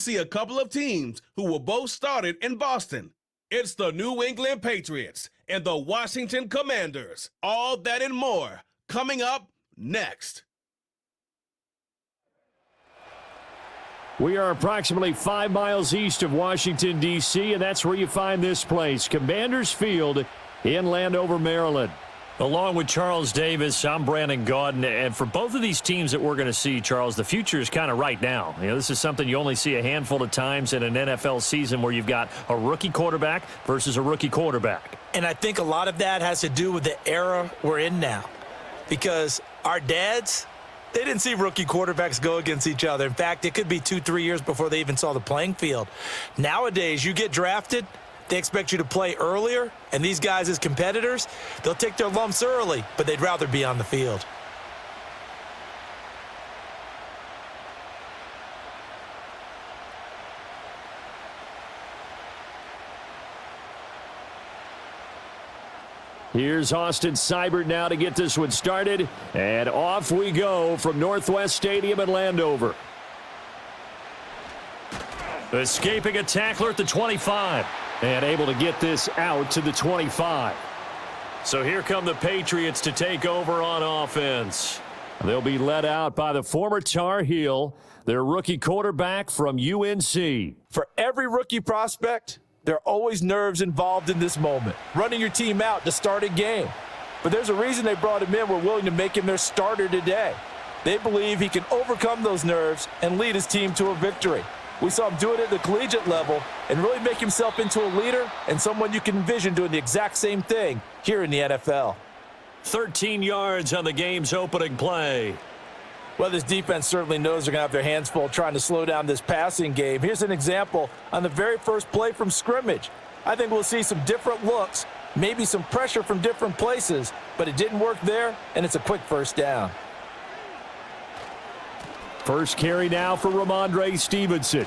See a couple of teams who were both started in Boston. It's the New England Patriots and the Washington Commanders. All that and more coming up next. We are approximately 5 miles east of Washington, D.C., and that's where you find this place, Commanders Field in Landover, Maryland. Along with Charles Davis, I'm Brandon Gaudin, and for both of these teams that we're going to see, Charles, the future is kind of right now. You know, this is something you only see a handful of times in an NFL season where you've got a rookie quarterback versus a rookie quarterback. And I think a lot of that has to do with the era we're in now, because our dads, they didn't see rookie quarterbacks go against each other. In fact, it could be 2-3 years before they even saw the playing field. Nowadays, you get drafted, they expect you to play earlier, and these guys as competitors, they'll take their lumps early, but they'd rather be on the field. Here's Austin Seibert now to get this one started, and off we go from Northwest Stadium in Landover. Escaping a tackler at the 25. And able to get this out to the 25. So here come the Patriots to take over on offense. They'll be led out by the former Tar Heel, their rookie quarterback from UNC. For every rookie prospect, there are always nerves involved in this moment. Running your team out to start a game. But there's a reason they brought him in. We're willing to make him their starter today. They believe he can overcome those nerves and lead his team to a victory. We saw him do it at the collegiate level and really make himself into a leader and someone you can envision doing the exact same thing here in the NFL. 13 yards on the game's opening play. Well, this defense certainly knows they're going to have their hands full trying to slow down this passing game. Here's an example on the very first play from scrimmage. I think we'll see some different looks, maybe some pressure from different places, but it didn't work there, and it's a quick first down. First carry now for Ramondre Stevenson.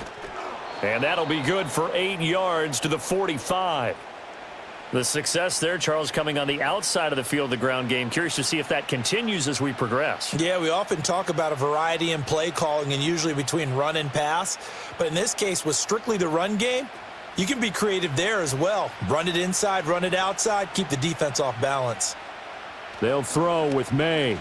And that'll be good for 8 yards to the 45. The success there, Charles, coming on the outside of the field, the ground game. Curious to see if that continues as we progress. Yeah, we often talk about a variety in play calling and usually between run and pass. But in this case, with strictly the run game, you can be creative there as well. Run it inside, run it outside, keep the defense off balance. They'll throw with May.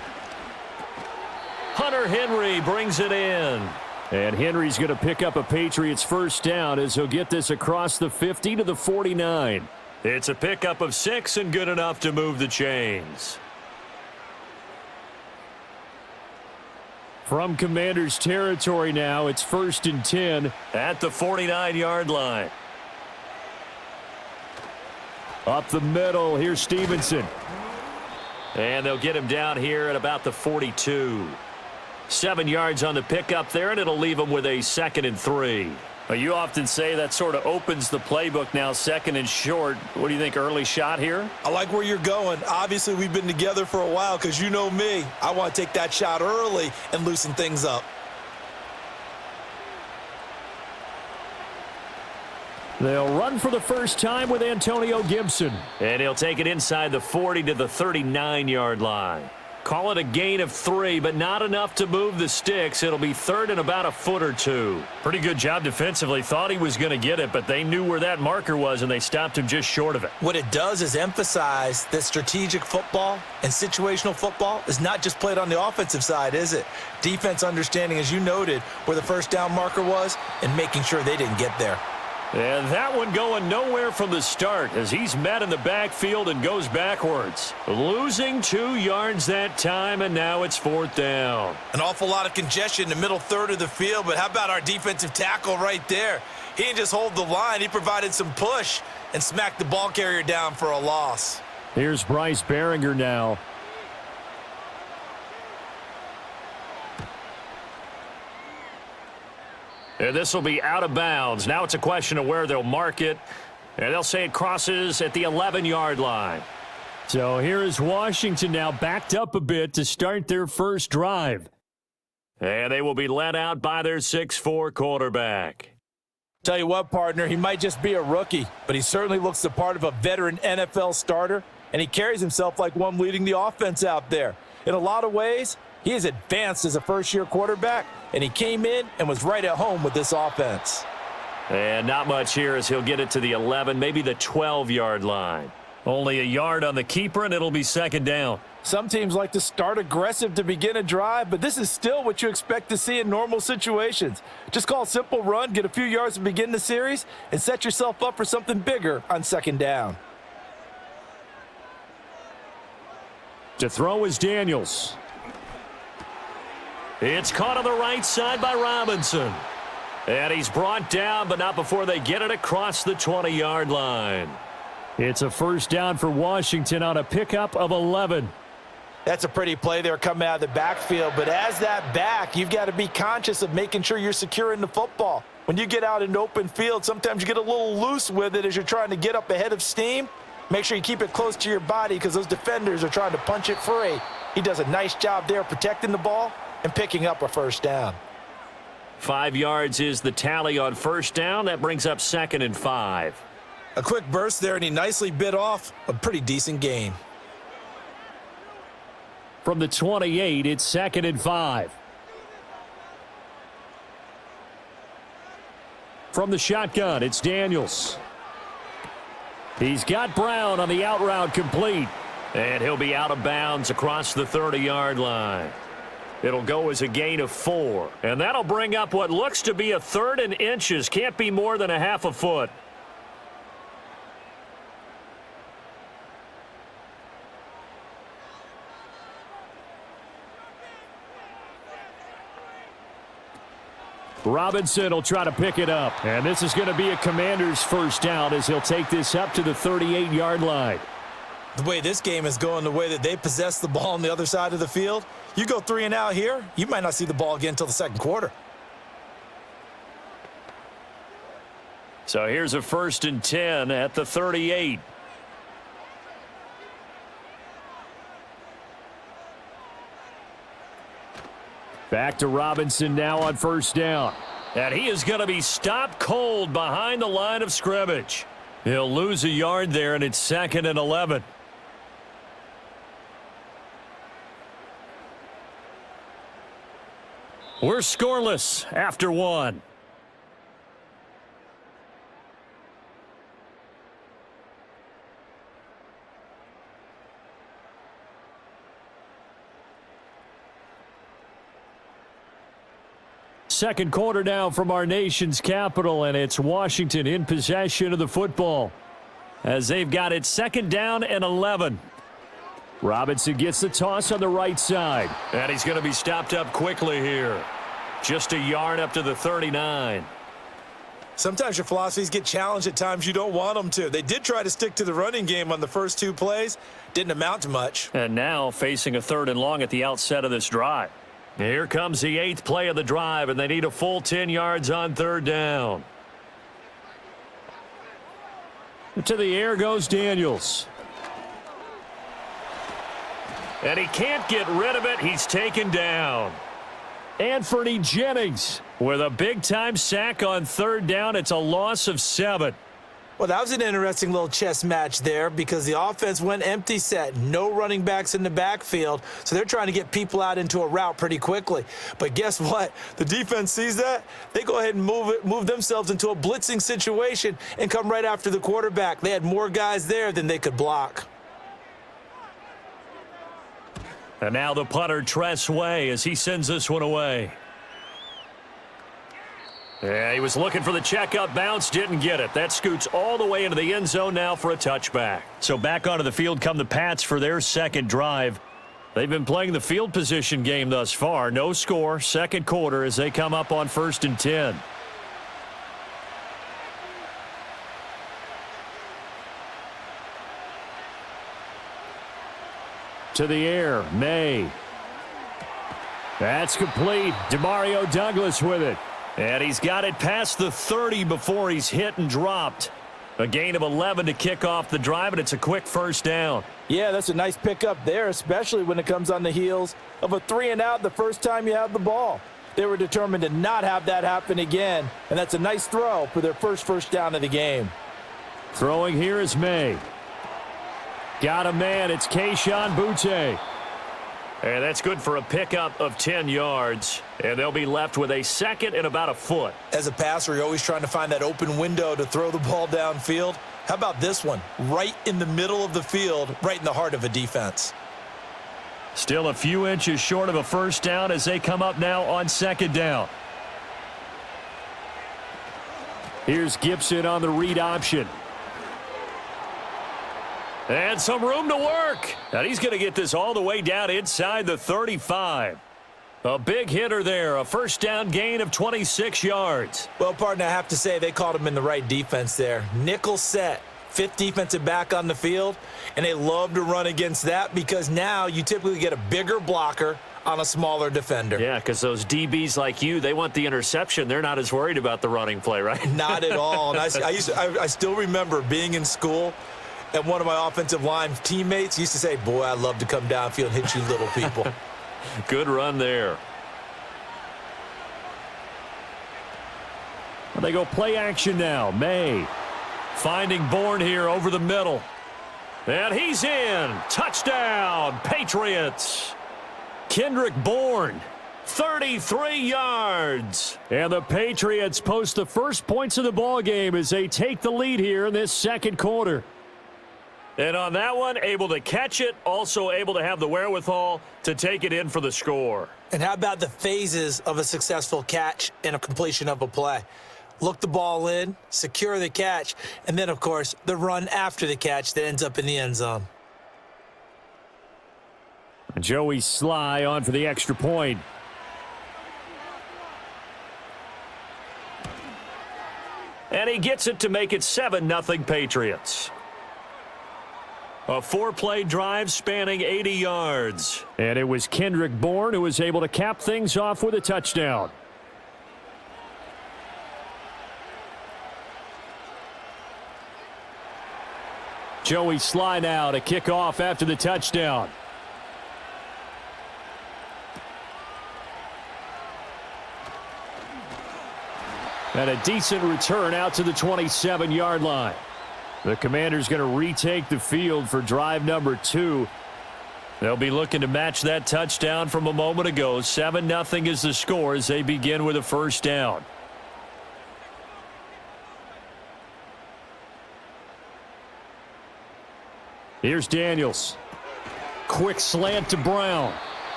Hunter Henry brings it in. And Henry's going to pick up a Patriots first down as he'll get this across the 50 to the 49. It's a pickup of 6 and good enough to move the chains. From Commanders territory now, it's 1st and 10. At the 49-yard line. Up the middle, here's Stevenson. And they'll get him down here at about the 42. 7 yards on the pickup there, and it'll leave him with a 2nd and 3. Well, you often say that sort of opens the playbook now, 2nd and short. What do you think, early shot here? I like where you're going. Obviously, we've been together for a while because you know me. I want to take that shot early and loosen things up. They'll run for the first time with Antonio Gibson. And he'll take it inside the 40 to the 39-yard line. Call it a gain of 3, but not enough to move the sticks. It'll be 3rd and about a foot or 2. Pretty good job defensively. Thought he was going to get it, but they knew where that marker was, and they stopped him just short of it. What it does is emphasize that strategic football and situational football is not just played on the offensive side, is it? Defense understanding, as you noted, where the first down marker was and making sure they didn't get there. And that one going nowhere from the start as he's met in the backfield and goes backwards. Losing 2 yards that time, and now it's 4th down. An awful lot of congestion in the middle third of the field, but how about our defensive tackle right there? He didn't just hold the line. He provided some push and smacked the ball carrier down for a loss. Here's Bryce Behringer now. And this will be out of bounds. Now it's a question of where they'll mark it. And they'll say it crosses at the 11-yard line. So here is Washington now backed up a bit to start their first drive. And they will be led out by their 6'4" quarterback. Tell you what, partner, he might just be a rookie, but he certainly looks the part of a veteran NFL starter, and he carries himself like one leading the offense out there. In a lot of ways, He is advanced as a first-year quarterback, and he came in and was right at home with this offense. And not much here as he'll get it to the 11, maybe the 12-yard line. Only a yard on the keeper, and it'll be second down. Some teams like to start aggressive to begin a drive, but this is still what you expect to see in normal situations. Just call a simple run, get a few yards to begin the series, and set yourself up for something bigger on second down. To throw is Daniels. It's caught on the right side by Robinson. And he's brought down, but not before they get it across the 20-yard line. It's a first down for Washington on a pickup of 11. That's a pretty play there coming out of the backfield, but as that back, you've got to be conscious of making sure you're securing the football. When you get out in open field, sometimes you get a little loose with it as you're trying to get up ahead of steam. Make sure you keep it close to your body because those defenders are trying to punch it free. He does a nice job there protecting the ball and picking up a first down. 5 yards is the tally on first down. That brings up 2nd and 5. A quick burst there, and he nicely bit off a pretty decent gain. From the 28, it's 2nd and 5. From the shotgun, it's Daniels. He's got Brown on the out route complete. And he'll be out of bounds across the 30-yard line. It'll go as a gain of 4. And that'll bring up what looks to be a 3rd and inches. Can't be more than a half a foot. Robinson will try to pick it up. And this is going to be a Commander's first down as he'll take this up to the 38-yard line. The way this game is going, the way that they possess the ball on the other side of the field, you go 3 and out here, you might not see the ball again until the second quarter. So here's a 1st and 10 at the 38. Back to Robinson now on first down. And he is going to be stopped cold behind the line of scrimmage. He'll lose a yard there, and it's 2nd and 11. We're scoreless after 1. Second quarter now from our nation's capital, and it's Washington in possession of the football as they've got it 2nd down and 11. Robinson gets the toss on the right side. And he's going to be stopped up quickly here. Just a yard up to the 39. Sometimes your philosophies get challenged at times you don't want them to. They did try to stick to the running game on the first 2 plays. Didn't amount to much. And now facing a 3rd and long at the outset of this drive. Here comes the 8th play of the drive, and they need a full 10 yards on 3rd down. To the air goes Daniels. And he can't get rid of it. He's taken down. Anthony Jennings with a big-time sack on 3rd down. It's a loss of 7. Well, that was an interesting little chess match there because the offense went empty set. No running backs in the backfield, so they're trying to get people out into a route pretty quickly. But guess what? The defense sees that. They go ahead and move themselves into a blitzing situation and come right after the quarterback. They had more guys there than they could block. And now the punter, Tress Way, as he sends this one away. Yeah, he was looking for the checkup bounce, didn't get it. That scoots all the way into the end zone now for a touchback. So back onto the field come the Pats for their second drive. They've been playing the field position game thus far. No score, second quarter as they come up on 1st and 10. To the air, May. That's complete. Demario Douglas with it. And he's got it past the 30 before he's hit and dropped. A gain of 11 to kick off the drive, and it's a quick first down. Yeah, that's a nice pickup there, especially when it comes on the heels of a 3 and out the first time you have the ball. They were determined to not have that happen again, and that's a nice throw for their first down of the game. Throwing here is May. Got a man. It's Kayshon Boutte. And that's good for a pickup of 10 yards. And they'll be left with a second and about a foot. As a passer, you're always trying to find that open window to throw the ball downfield. How about this one? Right in the middle of the field, right in the heart of a defense. Still a few inches short of a first down as they come up now on second down. Here's Gibson on the read option. And some room to work. And he's going to get this all the way down inside the 35. A big hitter there. A first down gain of 26 yards. Well, partner, I have to say they called him in the right defense there. Nickel set. Fifth defensive back on the field. And they love to run against that because now you typically get a bigger blocker on a smaller defender. Yeah, because those DBs like you, they want the interception. They're not as worried about the running play, right? Not at all. And I still remember being in school, and one of my offensive line teammates used to say, boy, I'd love to come downfield and hit you little people. Good run there. They go play action now. May finding Bourne here over the middle. And he's in. Touchdown, Patriots. Kendrick Bourne, 33 yards. And the Patriots post the first points of the ball game as they take the lead here in this second quarter. And on that one, able to catch it, also able to have the wherewithal to take it in for the score. And how about the phases of a successful catch and a completion of a play? Look the ball in, secure the catch, and then, of course, the run after the catch that ends up in the end zone. Joey Sly on for the extra point. And he gets it to make it 7-0 Patriots. A 4-play drive spanning 80 yards. And it was Kendrick Bourne who was able to cap things off with a touchdown. Joey Sly now to kick off after the touchdown. And a decent return out to the 27-yard line. The Commanders going to retake the field for drive number 2. They'll be looking to match that touchdown from a moment ago. 7-0 is the score as they begin with a first down. Here's Daniels. Quick slant to Brown.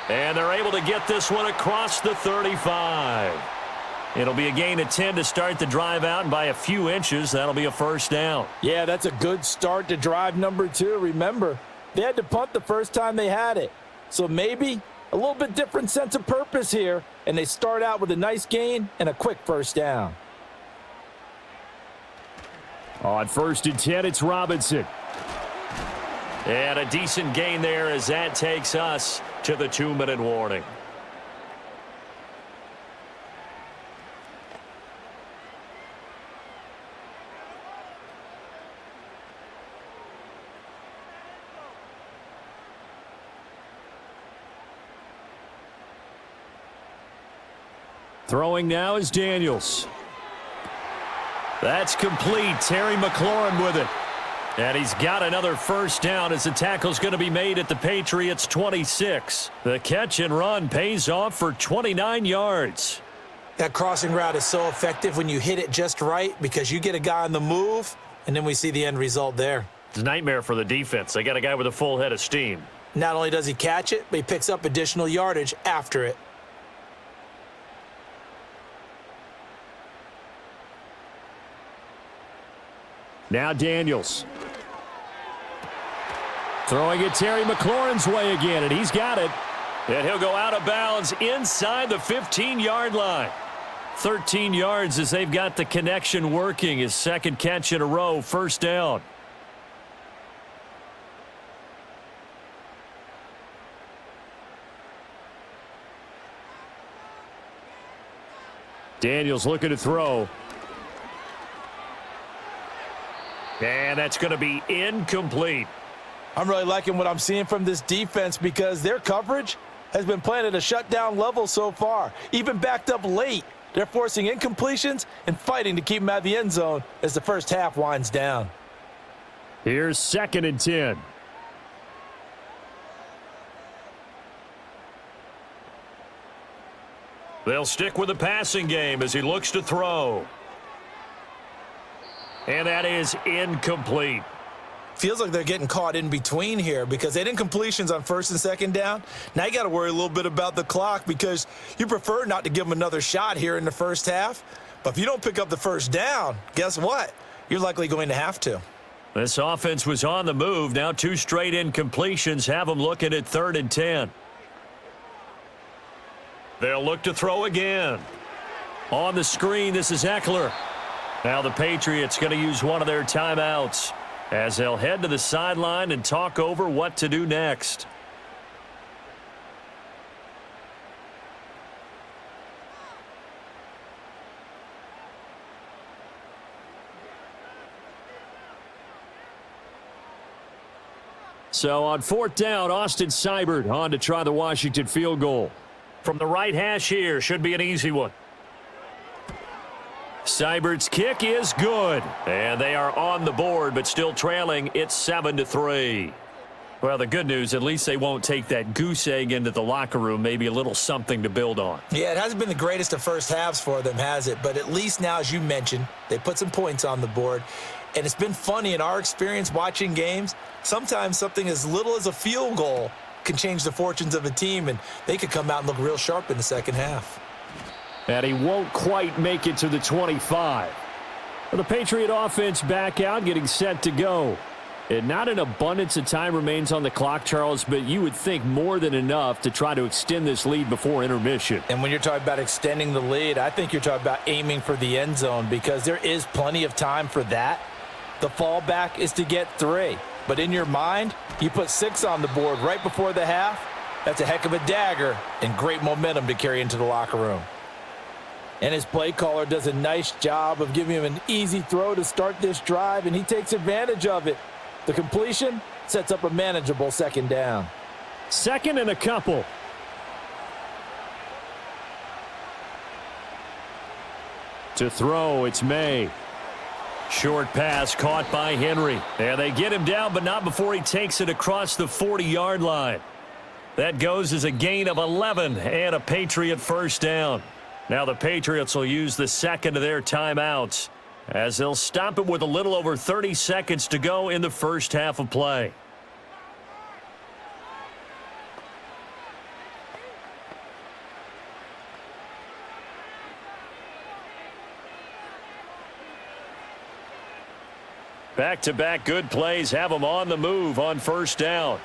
And they're able to get this one across the 35. It'll be a gain of 10 to start the drive out, and by a few inches, that'll be a first down. Yeah, that's a good start to drive number 2. Remember, they had to punt the first time they had it. So maybe a little bit different sense of purpose here, and they start out with a nice gain and a quick first down. On 1st and 10, it's Robinson. And a decent gain there as that takes us to the 2-minute warning. Throwing now is Daniels. That's complete. Terry McLaurin with it. And he's got another first down as the tackle's going to be made at the Patriots' 26. The catch and run pays off for 29 yards. That crossing route is so effective when you hit it just right because you get a guy on the move, and then we see the end result there. It's a nightmare for the defense. They got a guy with a full head of steam. Not only does he catch it, but he picks up additional yardage after it. Now Daniels. Throwing it Terry McLaurin's way again, and he's got it. And he'll go out of bounds inside the 15-yard line. 13 yards as they've got the connection working. His second catch in a row, first down. Daniels looking to throw. And that's going to be incomplete. I'm really liking what I'm seeing from this defense because their coverage has been playing at a shutdown level so far. Even backed up late, they're forcing incompletions and fighting to keep them out of the end zone as the first half winds down. Here's 2nd and 10. They'll stick with the passing game as he looks to throw. And that is incomplete. Feels like they're getting caught in between here because they didn't completions on first and second down. Now you got to worry a little bit about the clock because you prefer not to give them another shot here in the first half. But if you don't pick up the first down, guess what? You're likely going to have to. This offense was on the move. Now 2 straight incompletions have them looking at 3rd and 10. They'll look to throw again. On the screen, this is Eckler. Now the Patriots going to use one of their timeouts as they'll head to the sideline and talk over what to do next. So on 4th down, Austin Seibert on to try the Washington field goal. From the right hash here, should be an easy one. Seibert's kick is good. And they are on the board, but still trailing. It's 7-3. Well, the good news, at least they won't take that goose egg into the locker room. Maybe a little something to build on. Yeah, it hasn't been the greatest of first halves for them, has it? But at least now, as you mentioned, they put some points on the board. And it's been funny in our experience watching games. Sometimes something as little as a field goal can change the fortunes of a team, and they could come out and look real sharp in the second half. And he won't quite make it to the 25. Well, the Patriot offense back out, getting set to go. And not an abundance of time remains on the clock, Charles, but you would think more than enough to try to extend this lead before intermission. And when you're talking about extending the lead, I think you're talking about aiming for the end zone because there is plenty of time for that. The fallback is to get 3. But in your mind, you put 6 on the board right before the half. That's a heck of a dagger and great momentum to carry into the locker room. And his play caller does a nice job of giving him an easy throw to start this drive, and he takes advantage of it. The completion sets up a manageable second down. 2nd and a couple. To throw, it's May. Short pass caught by Henry. And they get him down, but not before he takes it across the 40-yard line. That goes as a gain of 11 and a Patriot first down. Now the Patriots will use the second of their timeouts as they'll stop it with a little over 30 seconds to go in the first half of play. Back-to-back good plays have them on the move on first down.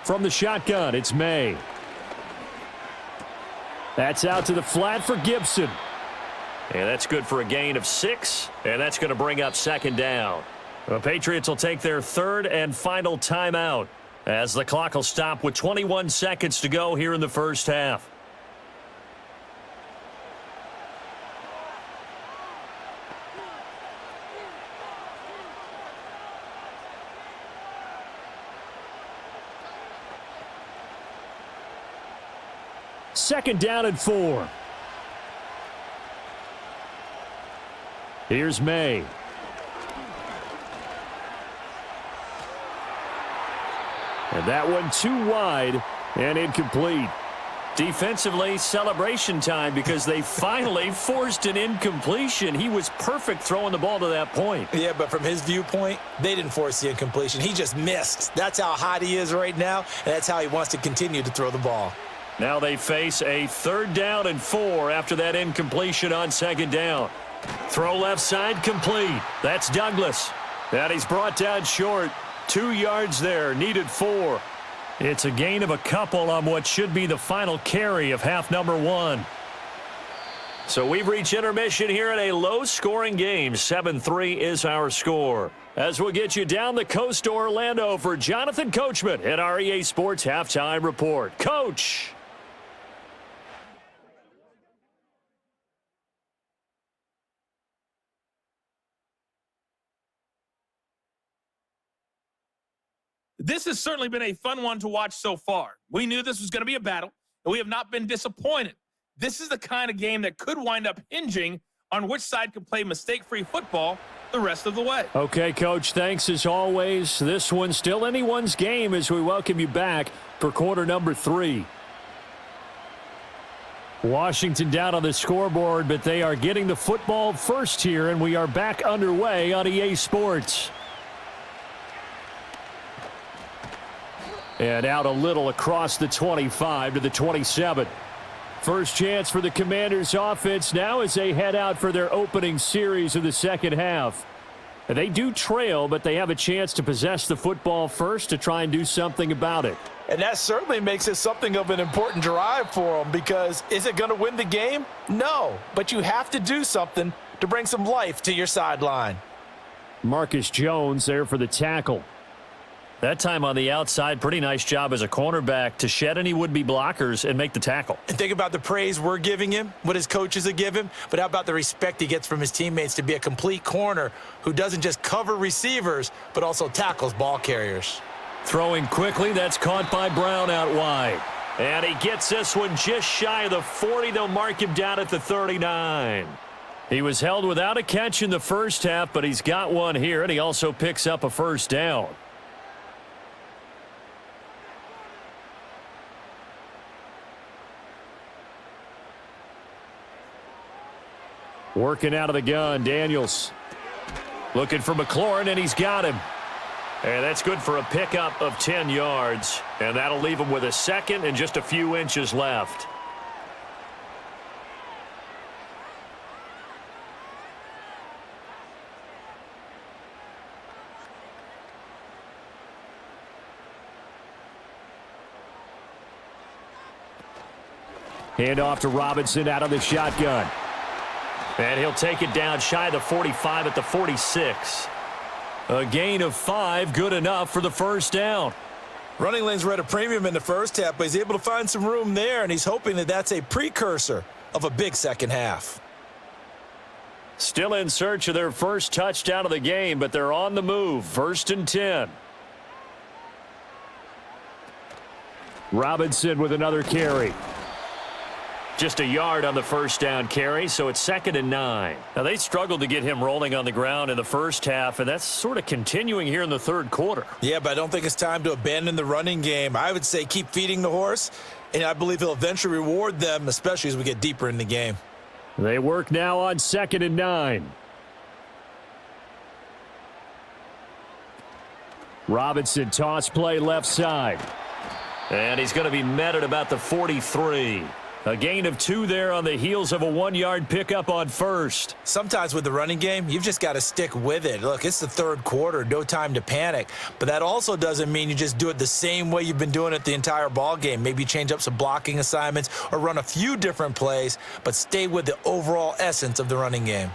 From the shotgun, it's May. That's out to the flat for Gibson. And that's good for a gain of 6, and that's going to bring up second down. The Patriots will take their 3rd and final timeout as the clock will stop with 21 seconds to go here in the first half. Second down and 4. Here's May. And that one too wide and incomplete. Defensively, celebration time because they finally forced an incompletion. He was perfect throwing the ball to that point. Yeah, but from his viewpoint, they didn't force the incompletion. He just missed. That's how hot he is right now, and that's how he wants to continue to throw the ball. Now they face a 3rd down and 4 after that incompletion on second down. Throw left side complete. That's Douglas. And he's brought down short. 2 yards there, needed 4. It's a gain of a couple on what should be the final carry of half number 1. So we've reached intermission here in a low-scoring game. 7-3 is our score. As we'll get you down the coast to Orlando for Jonathan Coachman at our EA Sports Halftime Report. Coach! This has certainly been a fun one to watch so far. We knew this was going to be a battle, and we have not been disappointed. This is the kind of game that could wind up hinging on which side can play mistake-free football the rest of the way. Okay, Coach, thanks as always. This one's still anyone's game as we welcome you back for quarter number 3. Washington down on the scoreboard, but they are getting the football first here, and we are back underway on EA Sports. And out a little across the 25 to the 27. First chance for the Commanders offense now as they head out for their opening series of the second half. They do trail, but they have a chance to possess the football first to try and do something about it. And that certainly makes it something of an important drive for them, because is it going to win the game? No, but you have to do something to bring some life to your sideline. Marcus Jones there for the tackle. That time on the outside, pretty nice job as a cornerback to shed any would-be blockers and make the tackle. And think about the praise we're giving him, what his coaches have given him, but how about the respect he gets from his teammates to be a complete corner who doesn't just cover receivers, but also tackles ball carriers. Throwing quickly, that's caught by Brown out wide. And he gets this one just shy of the 40. They'll mark him down at the 39. He was held without a catch in the first half, but he's got one here, and he also picks up a first down. Working out of the gun, Daniels. Looking for McLaurin, and he's got him. And that's good for a pickup of 10 yards. And that'll leave him with a second and just a few inches left. Hand off to Robinson out of the shotgun. And he'll take it down shy of the 45 at the 46. A gain of 5, good enough for the first down. Running lanes were at a premium in the first half, but he's able to find some room there, and he's hoping that that's a precursor of a big second half. Still in search of their first touchdown of the game, but they're on the move. 1st and 10. Robinson with another carry. Just a yard on the first down carry, so it's 2nd and 9. Now, they struggled to get him rolling on the ground in the first half, and that's sort of continuing here in the third quarter. Yeah, but I don't think it's time to abandon the running game. I would say keep feeding the horse, and I believe he'll eventually reward them, especially as we get deeper in the game. They work now on 2nd and 9. Robinson toss play left side. And he's going to be met at about the 43. A gain of 2 there on the heels of a 1-yard pickup on first. Sometimes with the running game, you've just got to stick with it. Look, it's the third quarter, no time to panic. But that also doesn't mean you just do it the same way you've been doing it the entire ball game. Maybe change up some blocking assignments or run a few different plays, but stay with the overall essence of the running game.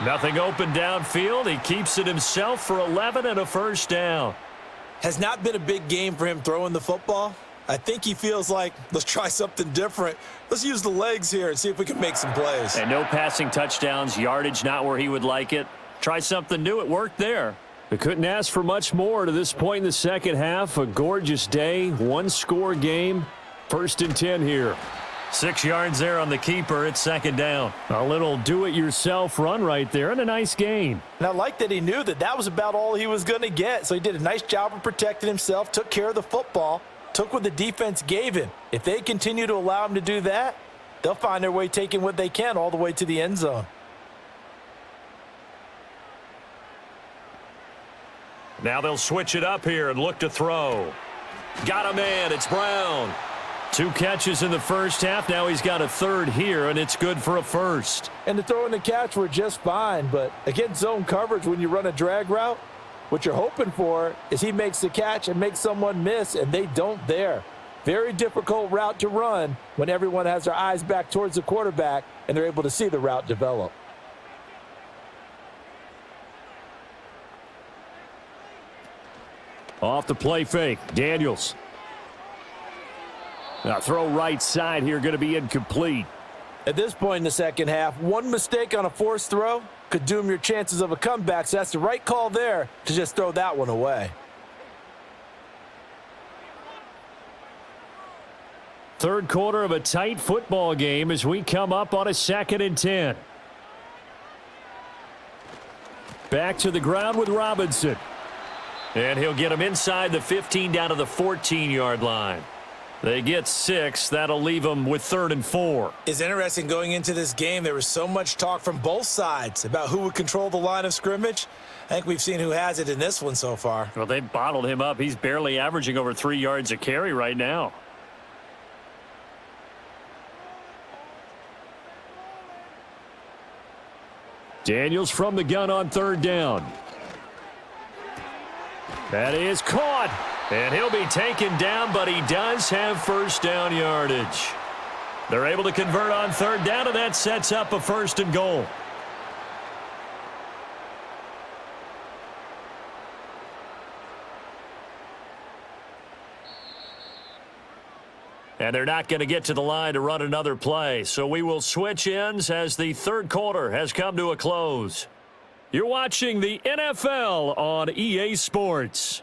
Nothing open downfield. He keeps it himself for 11 and a first down. Has not been a big game for him throwing the football. I think he feels like, let's try something different. Let's use the legs here and see if we can make some plays. And no passing touchdowns, yardage not where he would like it. Try something new. It worked there. They couldn't ask for much more to this point in the second half. A gorgeous day, 1-score game. 1st and 10 here. 6 yards there on the keeper. It's 2nd down. A little do-it-yourself run right there and a nice gain. And I like that he knew that that was about all he was going to get. So he did a nice job of protecting himself, took care of the football, took what the defense gave him. If they continue to allow him to do that, they'll find their way taking what they can all the way to the end zone. Now they'll switch it up here and look to throw. Got a man. It's Brown. 2 catches in the first half. Now he's got a third here, and it's good for a first. And the throw and the catch were just fine, but against zone coverage, when you run a drag route, what you're hoping for is he makes the catch and makes someone miss, and they don't there. Very difficult route to run when everyone has their eyes back towards the quarterback and they're able to see the route develop. Off the play fake, Daniels. Now throw right side here, going to be incomplete. At this point in the second half, one mistake on a forced throw could doom your chances of a comeback, so that's the right call there to just throw that one away. Third quarter of a tight football game as we come up on a 2nd and 10. Back to the ground with Robinson. And he'll get him inside the 15 down to the 14-yard line. They get 6. That'll leave them with 3rd and 4. It's interesting going into this game. There was so much talk from both sides about who would control the line of scrimmage. I think we've seen who has it in this one so far. Well, they bottled him up. He's barely averaging over 3 yards a carry right now. Daniels from the gun on 3rd down. That is caught. And he'll be taken down, but he does have first down yardage. They're able to convert on 3rd down, and that sets up a 1st and goal. And they're not going to get to the line to run another play, so we will switch ends as the 3rd quarter has come to a close. You're watching the NFL on EA Sports.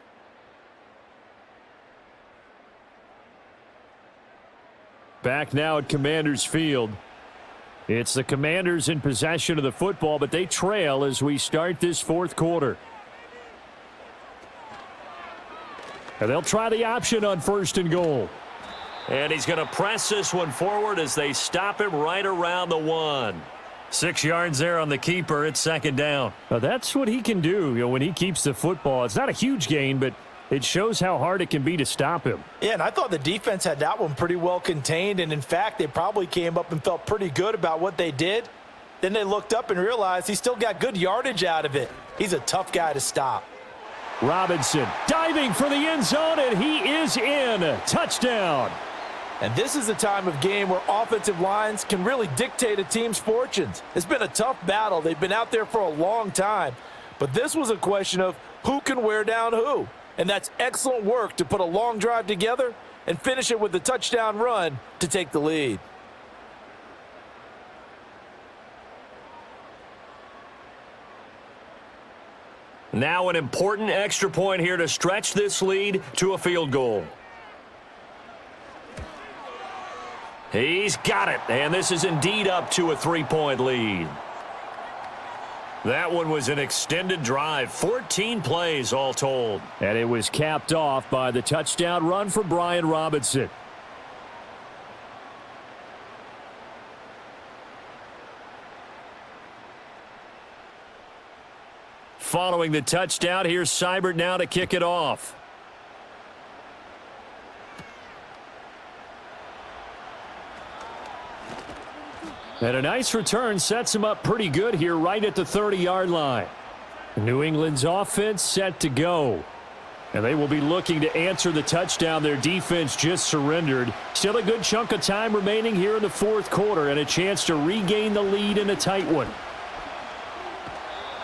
Back now at Commanders Field. It's the Commanders in possession of the football, but they trail as we start this 4th quarter. And they'll try the option on 1st and goal. And he's going to press this one forward as they stop him right around the 1. 6 yards there on the keeper. It's 2nd down. Now that's what he can do, when he keeps the football. It's not a huge gain, but it shows how hard it can be to stop him. Yeah, and I thought the defense had that one pretty well contained, and in fact, they probably came up and felt pretty good about what they did. Then they looked up and realized he still got good yardage out of it. He's a tough guy to stop. Robinson diving for the end zone, and he is in. Touchdown. And this is a time of game where offensive lines can really dictate a team's fortunes. It's been a tough battle. They've been out there for a long time. But this was a question of who can wear down who. And that's excellent work to put a long drive together and finish it with a touchdown run to take the lead. Now an important extra point here to stretch this lead to a field goal. He's got it, and this is indeed up to a 3-point lead. That one was an extended drive, 14 plays all told. And it was capped off by the touchdown run for Brian Robinson. Following the touchdown, here's Seibert now to kick it off. And a nice return sets him up pretty good here right at the 30-yard line. New England's offense set to go. And they will be looking to answer the touchdown their defense just surrendered. Still a good chunk of time remaining here in the 4th quarter and a chance to regain the lead in a tight one.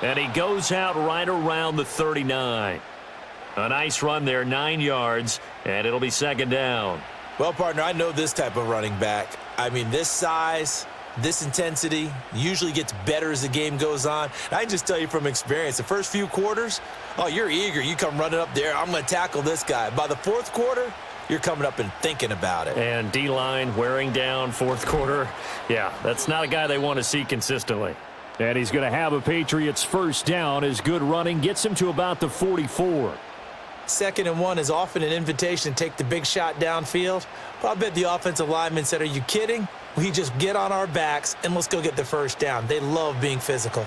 And he goes out right around the 39. A nice run there, 9 yards, and it'll be 2nd down. Well, partner, I know this type of running back. I mean, this size, this intensity usually gets better as the game goes on. And I can just tell you from experience, the first few quarters, oh, you're eager. You come running up there, I'm going to tackle this guy. By the 4th quarter, you're coming up and thinking about it. And D-line wearing down 4th quarter. Yeah, that's not a guy they want to see consistently. And he's going to have a Patriots first down as good running gets him to about the 44. 2nd and 1 is often an invitation to take the big shot downfield. But I bet the offensive lineman said, are you kidding? We just get on our backs and let's go get the first down. They love being physical.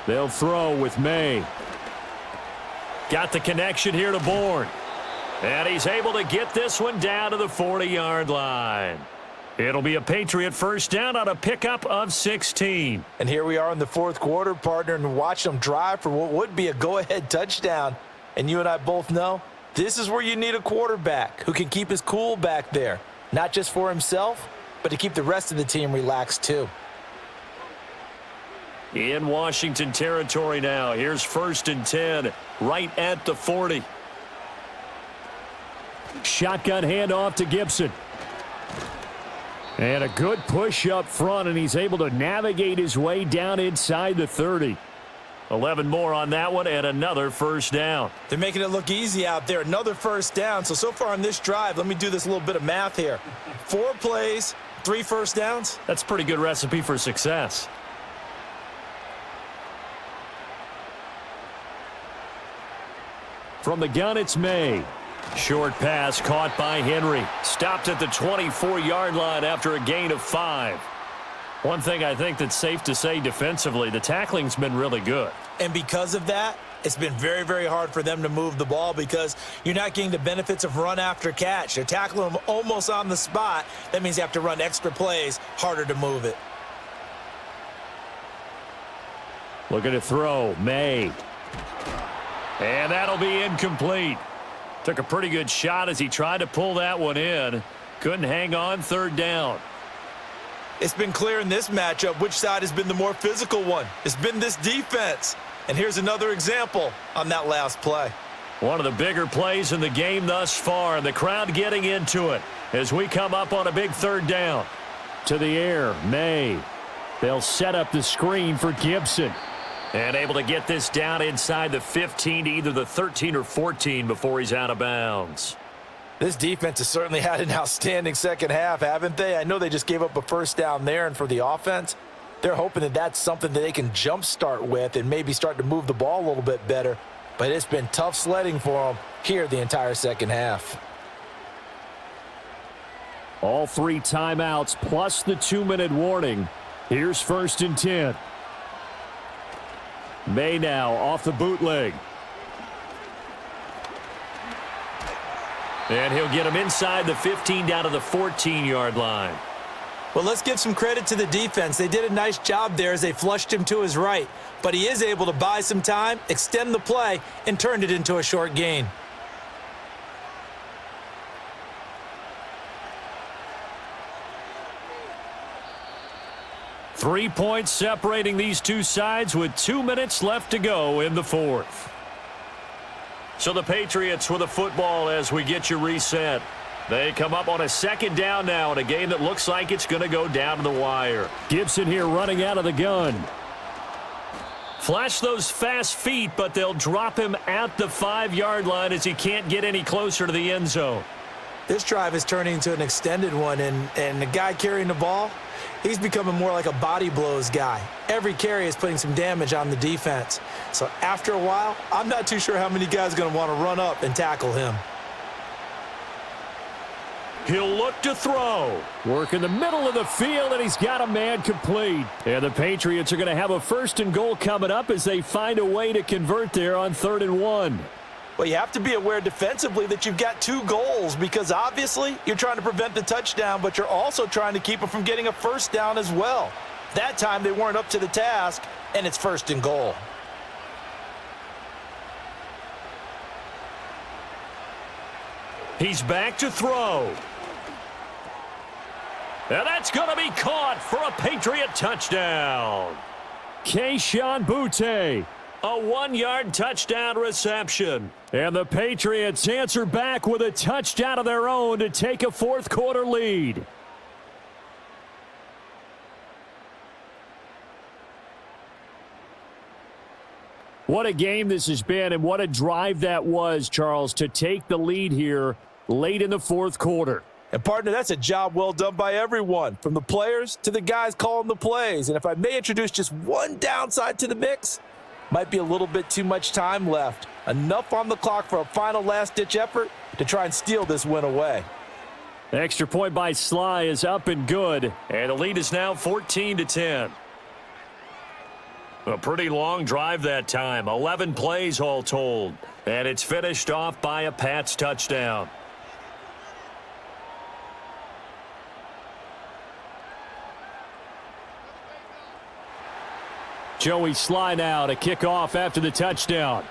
They'll throw with May. Got the connection here to Bourne. And he's able to get this one down to the 40-yard line. It'll be a Patriot first down on a pickup of 16. And here we are in the 4th quarter, partner, and watch them drive for what would be a go-ahead touchdown. And you and I both know this is where you need a quarterback who can keep his cool back there, not just for himself, but to keep the rest of the team relaxed too. In Washington territory now. Here's 1st and 10 right at the 40. Shotgun handoff to Gibson. And a good push up front, and he's able to navigate his way down inside the 30. 11 more on that one, and another first down. They're making it look easy out there. Another first down. So far on this drive, let me do this little bit of math here. 4 plays, 3 first downs. That's a pretty good recipe for success. From the gun, it's May. Short pass caught by Henry. Stopped at the 24-yard line after a gain of 5. One thing I think that's safe to say defensively, the tackling's been really good. And because of that, it's been very, very hard for them to move the ball because you're not getting the benefits of run after catch. They're tackling them almost on the spot. That means you have to run extra plays, harder to move it. Looking to throw, May. And that'll be incomplete. Took a pretty good shot as he tried to pull that one in. Couldn't hang on, third down. It's been clear in this matchup which side has been the more physical one. It's been this defense. And here's another example on that last play. One of the bigger plays in the game thus far, and the crowd getting into it as we come up on a big third down. To the air, May. They'll set up the screen for Gibson. And able to get this down inside the 15 to either the 13 or 14 before he's out of bounds. This defense has certainly had an outstanding second half, haven't they? I know they just gave up a first down there, and for the offense, they're hoping that that's something that they can jumpstart with and maybe start to move the ball a little bit better. But it's been tough sledding for them here the entire second half. All 3 timeouts plus the 2-minute warning. Here's 1st and 10. May now off the bootleg. And he'll get him inside the 15 down to the 14-yard line. Well, let's give some credit to the defense. They did a nice job there as they flushed him to his right. But he is able to buy some time, extend the play, and turned it into a short gain. Three points separating these two sides with 2 minutes left to go in the fourth. So the Patriots with the football as we get you reset. They come up on a second down now in a game that looks like it's going to go down to the wire. Gibson here running out of the gun. Flash those fast feet, but they'll drop him at the 5-yard line as he can't get any closer to the end zone. This drive is turning into an extended one, and the guy carrying the ball, he's becoming more like a body blows guy. Every carry is putting some damage on the defense. So after a while, I'm not too sure how many guys are going to want to run up and tackle him. He'll look to throw. Work in the middle of the field, and he's got a man complete. And the Patriots are going to have a 1st and goal coming up as they find a way to convert there on 3rd and 1. Well, you have to be aware defensively that you've got 2 goals because obviously you're trying to prevent the touchdown, but you're also trying to keep them from getting a first down as well. That time they weren't up to the task, and it's 1st and goal. He's back to throw. And that's going to be caught for a Patriot touchdown. Keyshawn Butte. A 1-yard touchdown reception. And the Patriots answer back with a touchdown of their own to take a 4th quarter lead. What a game this has been, and what a drive that was, Charles, to take the lead here late in the 4th quarter. And, partner, that's a job well done by everyone, from the players to the guys calling the plays. And if I may introduce just one downside to the mix, might be a little bit too much time left. Enough on the clock for a final last-ditch effort to try and steal this win away. The extra point by Sly is up and good, and the lead is now 14-10. A pretty long drive that time, 11 plays all told, and it's finished off by a Pats touchdown. Joey Sly now to kick off after the touchdown.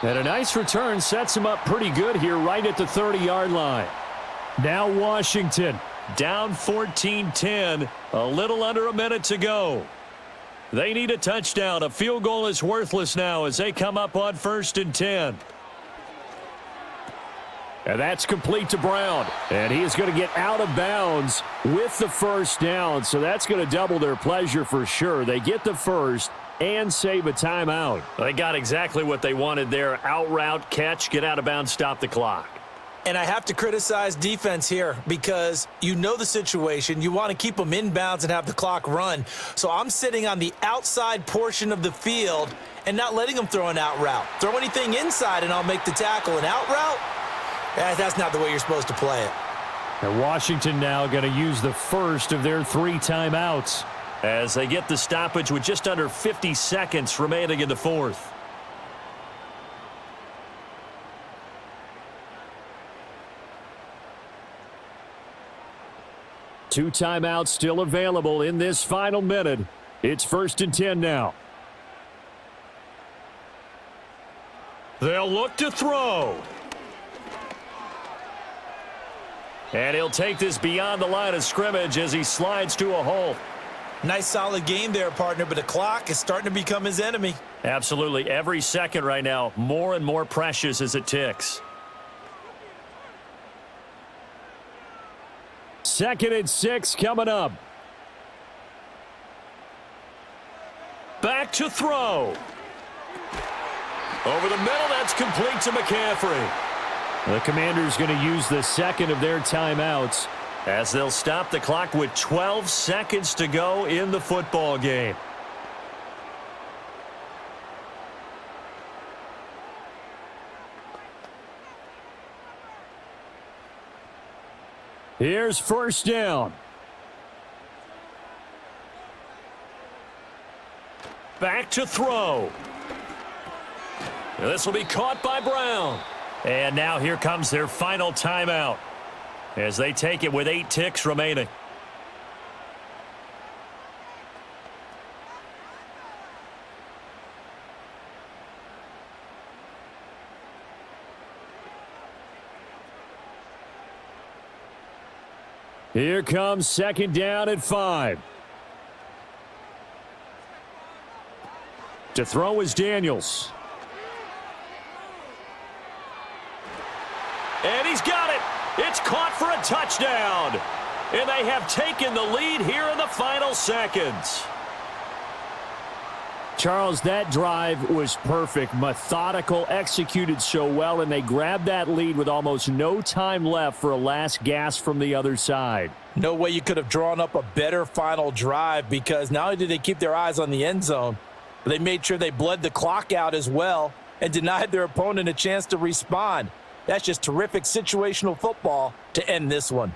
And a nice return sets him up pretty good here right at the 30-yard line. Now Washington down 14-10, a little under a minute to go. They need a touchdown. A field goal is worthless now as they come up on 1st and 10. And that's complete to Brown. And he is going to get out of bounds with the first down. So that's going to double their pleasure for sure. They get the first and save a timeout. They got exactly what they wanted there. Out route, catch, get out of bounds, stop the clock. And I have to criticize defense here because you know the situation. You want to keep them inbounds and have the clock run. So I'm sitting on the outside portion of the field and not letting them throw an out route. Throw anything inside and I'll make the tackle. An out route? That's not the way you're supposed to play it. And Washington now going to use the first of their 3 timeouts as they get the stoppage with just under 50 seconds remaining in the fourth. Two timeouts still available in this final minute. It's 1st and 10 now. They'll look to throw. And he'll take this beyond the line of scrimmage as he slides to a hole. Nice solid game there, partner, but the clock is starting to become his enemy. Absolutely. Every second right now, more and more precious as it ticks. 2nd and 6 coming up. Back to throw. Over the middle, that's complete to McCaffrey. The Commanders going to use the second of their timeouts as they'll stop the clock with 12 seconds to go in the football game. Here's 1st down. Back to throw. This will be caught by Brown. And now here comes their final timeout as they take it with 8 ticks remaining. Here comes 2nd down at 5. To throw is Daniels. And he's got it. It's caught for a touchdown. And they have taken the lead here in the final seconds. Charles, that drive was perfect, methodical, executed so well, and they grabbed that lead with almost no time left for a last gasp from the other side. No way you could have drawn up a better final drive because not only did they keep their eyes on the end zone, but they made sure they bled the clock out as well and denied their opponent a chance to respond. That's just terrific situational football to end this one.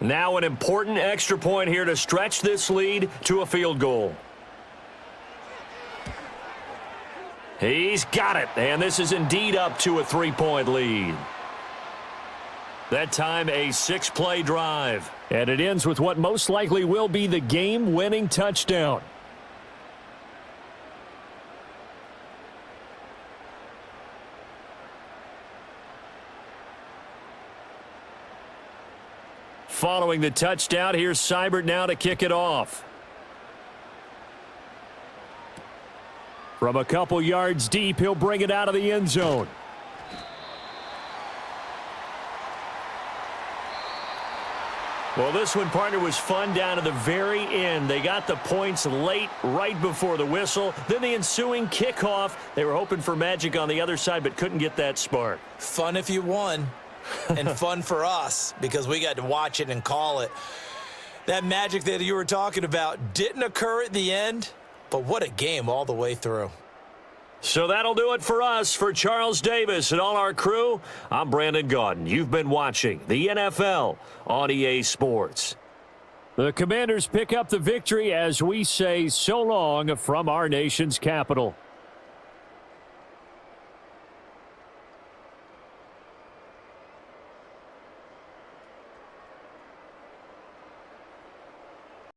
Now an important extra point here to stretch this lead to a field goal. He's got it, and this is indeed up to a 3-point lead. That time a 6-play drive. And it ends with what most likely will be the game-winning touchdown. Following the touchdown, here's Seibert now to kick it off. From a couple yards deep, he'll bring it out of the end zone. Well, this one, partner, was fun down to the very end. They got the points late, right before the whistle. Then the ensuing kickoff. They were hoping for magic on the other side, but couldn't get that spark. Fun if you won. And fun for us because we got to watch it and call it. That magic that you were talking about didn't occur at the end, but what a game all the way through. So that'll do it for us. For Charles Davis and all our crew, I'm Brandon Gaudin. You've been watching the NFL on EA Sports. The Commanders pick up the victory as we say so long from our nation's capital.